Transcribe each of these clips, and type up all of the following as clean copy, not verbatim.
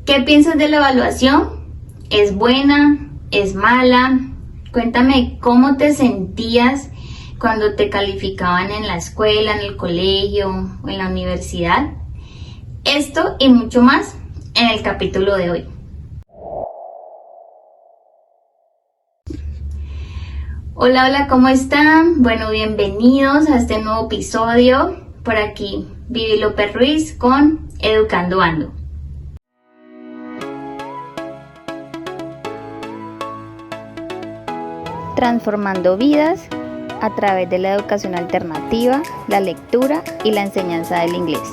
¿Qué piensas de la evaluación? ¿Es buena? ¿Es mala? Cuéntame cómo te sentías cuando te calificaban en la escuela, en el colegio o en la universidad. Esto y mucho más en el capítulo de hoy. Hola, hola, ¿cómo están? Bueno, bienvenidos a este nuevo episodio. Por aquí, Vivi López Ruiz con Educando Ando. Transformando vidas a través de la educación alternativa, la lectura y la enseñanza del inglés.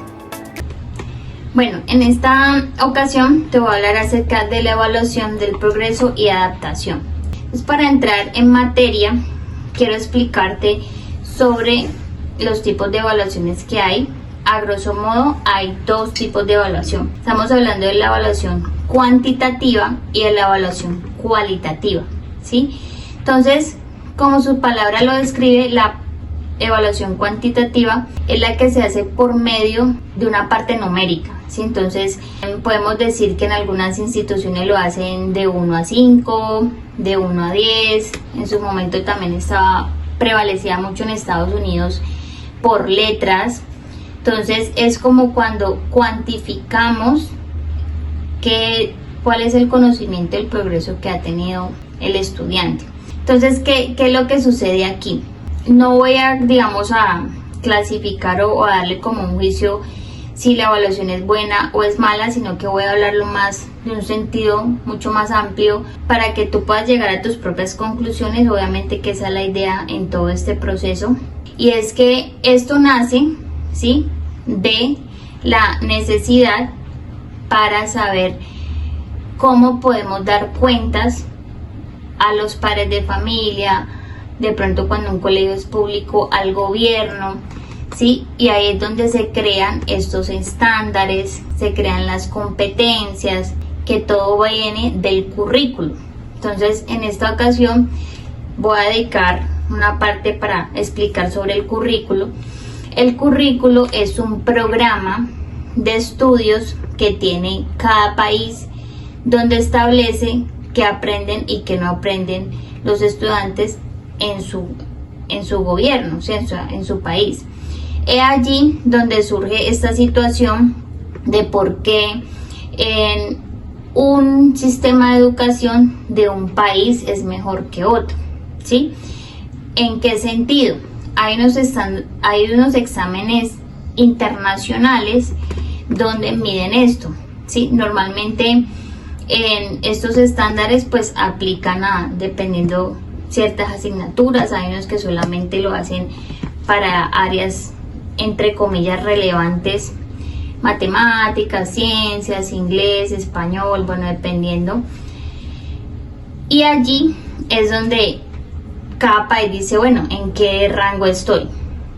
Bueno, en esta ocasión te voy a hablar acerca de la evaluación del progreso y adaptación. Entonces, para entrar en materia, quiero explicarte sobre los tipos de evaluaciones que hay. A grosso modo, hay dos tipos de evaluación. Estamos hablando de la evaluación cuantitativa y de la evaluación cualitativa, ¿sí? Entonces, como su palabra lo describe, la evaluación cuantitativa es la que se hace por medio de una parte numérica, ¿sí? Entonces, podemos decir que en algunas instituciones lo hacen de 1 a 5, de 1 a 10. En su momento también prevalecía mucho en Estados Unidos por letras. Entonces, es como cuando cuantificamos cuál es el conocimiento, el progreso que ha tenido el estudiante. Entonces, ¿qué es lo que sucede aquí? No voy a clasificar o a darle como un juicio si la evaluación es buena o es mala, sino que voy a hablarlo más de un sentido mucho más amplio para que tú puedas llegar a tus propias conclusiones. Obviamente que esa es la idea en todo este proceso. Y es que esto nace, ¿sí?, de la necesidad para saber cómo podemos dar cuentas a los padres de familia, de pronto cuando un colegio es público, al gobierno, ¿sí? Y ahí es donde se crean estos estándares, se crean las competencias, que todo viene del currículo. Entonces, en esta ocasión voy a dedicar una parte para explicar sobre el currículo. El currículo es un programa de estudios que tiene cada país, donde establece qué aprenden y qué no aprenden los estudiantes en su gobierno, o sea, en su país. Es allí donde surge esta situación de por qué en un sistema de educación de un país es mejor que otro, ¿sí? ¿En qué sentido? Hay unos exámenes internacionales donde miden esto, ¿sí? Normalmente en estos estándares pues aplican dependiendo ciertas asignaturas. Hay unos que solamente lo hacen para áreas entre comillas relevantes, matemáticas, ciencias, inglés, español, bueno, dependiendo. Y allí es donde cada país dice, bueno, ¿en qué rango estoy?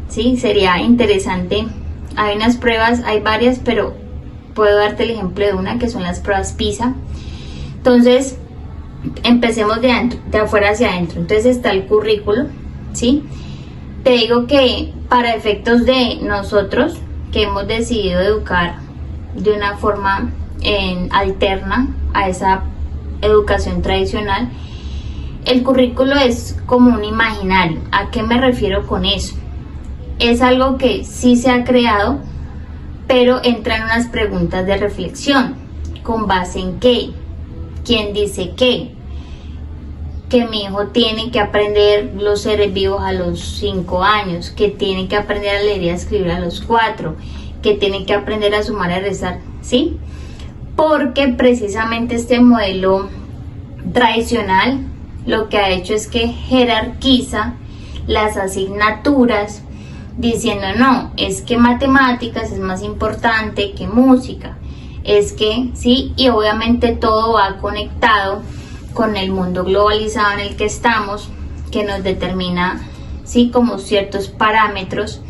¿Sí? Sería interesante. Hay unas pruebas, hay varias, pero puedo darte el ejemplo de una que son las pruebas PISA. Entonces, empecemos de afuera hacia adentro. Entonces está el currículo, ¿sí? Te digo que para efectos de nosotros, que hemos decidido educar de una forma alterna a esa educación tradicional, el currículo es como un imaginario. ¿A qué me refiero con eso? Es algo que sí se ha creado, pero entran unas preguntas de reflexión. ¿Con base en qué? ¿Quién dice qué? Que mi hijo tiene que aprender los seres vivos a los 5 años, que tiene que aprender a leer y a escribir a los 4, que tiene que aprender a sumar y a restar, ¿sí? Porque precisamente este modelo tradicional lo que ha hecho es que jerarquiza las asignaturas diciendo, no, es que matemáticas es más importante que música, es que, sí, y obviamente todo va conectado con el mundo globalizado en el que estamos, que nos determina, sí, como ciertos parámetros.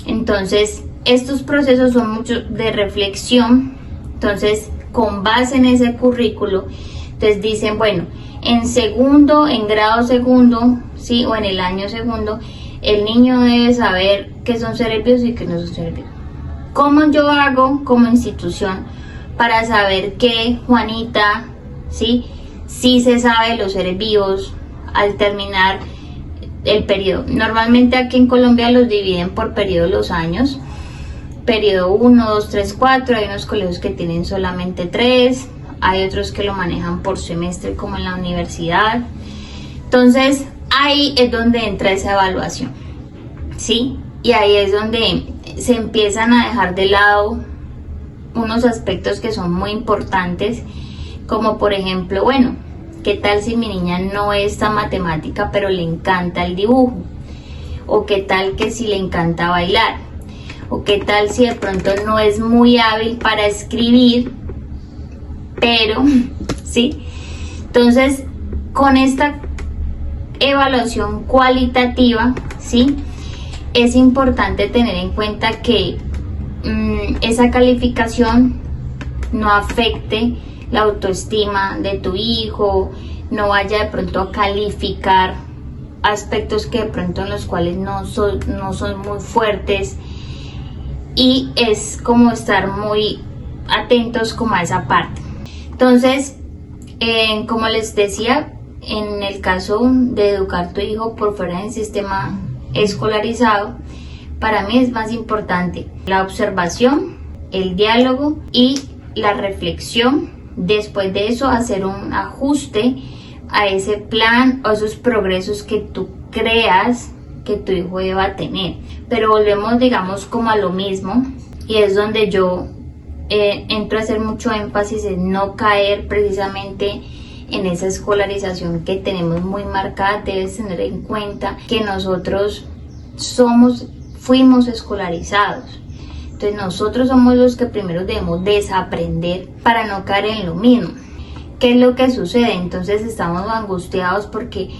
Entonces, estos procesos son muchos de reflexión. Entonces, con base en ese currículo, entonces dicen, bueno, en grado segundo, sí, o en el año segundo, el niño debe saber qué son seres vivos y qué no son seres vivos. ¿Cómo yo hago como institución para saber que Juanita, ¿sí? Sí se sabe de los seres vivos al terminar el periodo. Normalmente aquí en Colombia los dividen por periodo los años. Periodo 1, 2, 3, 4. Hay unos colegios que tienen solamente 3. Hay otros que lo manejan por semestre como en la universidad. Entonces ahí es donde entra esa evaluación, ¿sí? Y ahí es donde se empiezan a dejar de lado unos aspectos que son muy importantes, como por ejemplo, bueno, ¿qué tal si mi niña no es tan matemática pero le encanta el dibujo? ¿O qué tal que si le encanta bailar? ¿O qué tal si de pronto no es muy hábil para escribir, pero sí? Entonces, con esta evaluación cualitativa, ¿sí? Es importante tener en cuenta que esa calificación no afecte la autoestima de tu hijo, no vaya de pronto a calificar aspectos que de pronto en los cuales no son muy fuertes, y es como estar muy atentos como a esa parte. Entonces, como les decía, en el caso de educar a tu hijo por fuera del sistema escolarizado, para mí es más importante la observación, el diálogo y la reflexión. Después de eso, hacer un ajuste a ese plan o esos progresos que tú creas que tu hijo deba tener. Pero volvemos, digamos, como a lo mismo, y es donde yo entro a hacer mucho énfasis en no caer precisamente en esa escolarización que tenemos muy marcada. Debes tener en cuenta que nosotros fuimos escolarizados. Entonces nosotros somos los que primero debemos desaprender para no caer en lo mismo. ¿Qué es lo que sucede? Entonces estamos angustiados porque,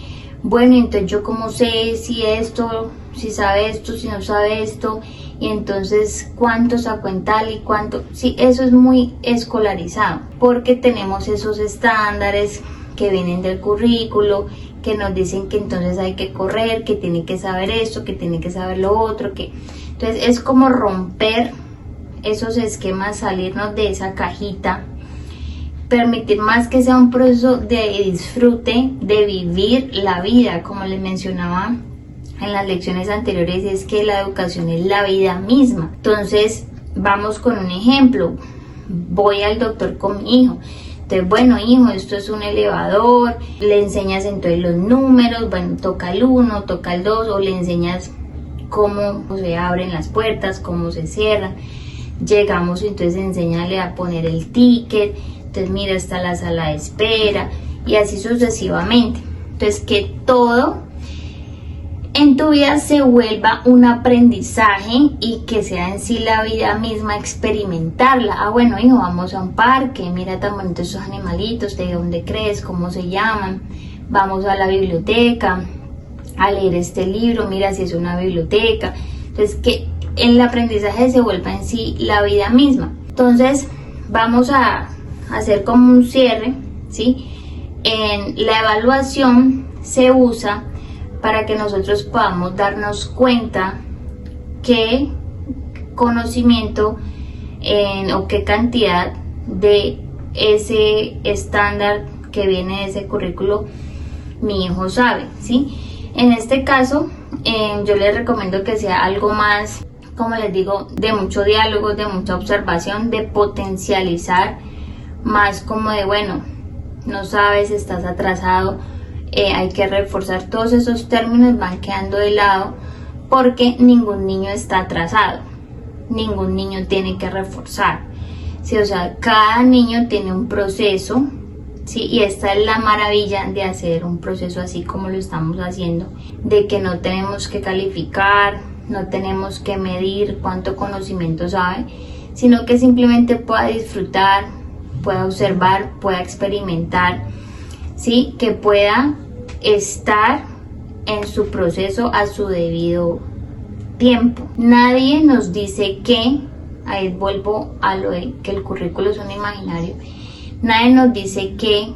bueno, entonces yo cómo sé si sabe esto, si no sabe esto, y entonces cuánto sacó en tal y cuánto. Sí, eso es muy escolarizado, porque tenemos esos estándares que vienen del currículo, que nos dicen que entonces hay que correr, que tiene que saber esto, que tiene que saber lo otro, que entonces es como romper esos esquemas, salirnos de esa cajita, permitir más que sea un proceso de disfrute, de vivir la vida, como les mencionaba en las lecciones anteriores, es que la educación es la vida misma. Entonces vamos con un ejemplo. Voy al doctor con mi hijo. Entonces, bueno, hijo, esto es un elevador, le enseñas entonces los números, bueno, toca el 1, toca el 2, o le enseñas cómo se abren las puertas, cómo se cierran. Llegamos y entonces enséñale a poner el ticket, entonces mira, está la sala de espera, y así sucesivamente. Entonces, que todo en tu vida se vuelva un aprendizaje y que sea en sí la vida misma experimentarla. Ah, bueno, hijo, vamos a un parque, mira tan bonitos esos animalitos, de dónde crees, cómo se llaman. Vamos a la biblioteca a leer este libro, mira si es una biblioteca. Entonces, que el aprendizaje se vuelva en sí la vida misma. Entonces, vamos a hacer como un cierre, ¿sí? En la evaluación se usa para que nosotros podamos darnos cuenta qué conocimiento o qué cantidad de ese estándar que viene de ese currículo mi hijo sabe, ¿sí? En este caso, yo les recomiendo que sea algo más, como les digo, de mucho diálogo, de mucha observación, de potencializar, más como de, bueno, no sabes, estás atrasado, hay que reforzar. Todos esos términos van quedando de lado porque ningún niño está atrasado, ningún niño tiene que reforzar, ¿sí? O sea, cada niño tiene un proceso, ¿sí? Y esta es la maravilla de hacer un proceso así como lo estamos haciendo, de que no tenemos que calificar, no tenemos que medir cuánto conocimiento sabe, sino que simplemente pueda disfrutar, pueda observar, pueda experimentar, ¿sí? Que pueda estar en su proceso a su debido tiempo. Nadie nos dice que, ahí vuelvo a lo de que el currículo es un imaginario, nadie nos dice que,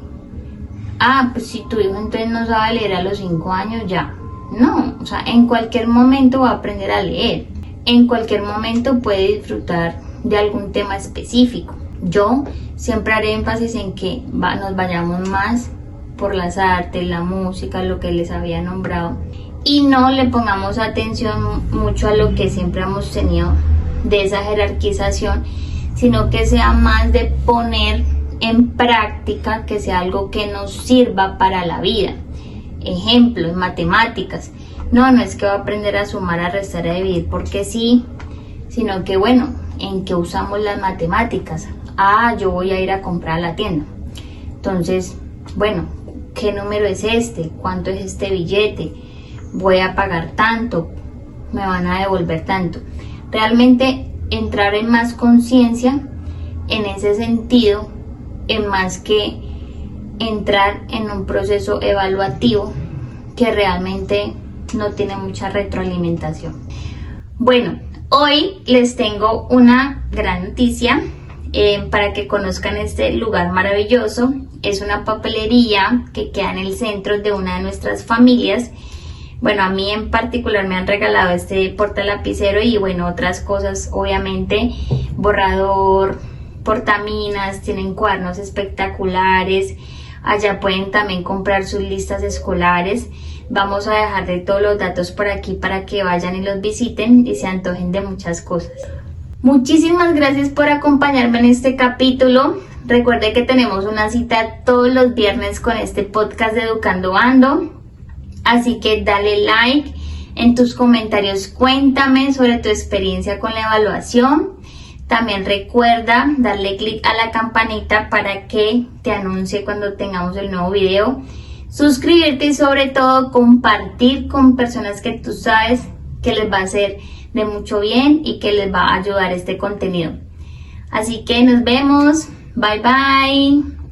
pues si tu hijo entonces no sabe leer a los 5 años ya. No, o sea, en cualquier momento va a aprender a leer, en cualquier momento puede disfrutar de algún tema específico. Yo siempre haré énfasis en que nos vayamos más por las artes, la música, lo que les había nombrado, y no le pongamos atención mucho a lo que siempre hemos tenido de esa jerarquización, sino que sea más de poner en práctica, que sea algo que nos sirva para la vida. Ejemplo, en matemáticas. No es que va a aprender a sumar, a restar, a dividir porque sí, sino que bueno, ¿en qué usamos las matemáticas? Yo voy a ir a comprar a la tienda. Entonces, bueno, ¿qué número es este? ¿Cuánto es este billete? Voy a pagar tanto, me van a devolver tanto. Realmente entrar en más conciencia en ese sentido, en más que entrar en un proceso evaluativo que realmente no tiene mucha retroalimentación. Bueno, hoy les tengo una gran noticia para que conozcan este lugar maravilloso. Es una papelería que queda en el centro de una de nuestras familias. Bueno, a mí en particular me han regalado este portalapicero y bueno, otras cosas, obviamente, borrador, portaminas, tienen cuadernos espectaculares. Allá pueden también comprar sus listas escolares. Vamos a dejar de todos los datos por aquí para que vayan y los visiten y se antojen de muchas cosas. Muchísimas gracias por acompañarme en este capítulo. Recuerde que tenemos una cita todos los viernes con este podcast de Educando Ando. Así que dale like, en tus comentarios cuéntame sobre tu experiencia con la evaluación. También recuerda darle clic a la campanita para que te anuncie cuando tengamos el nuevo video. Suscribirte y sobre todo compartir con personas que tú sabes que les va a hacer de mucho bien y que les va a ayudar este contenido. Así que nos vemos. Bye bye.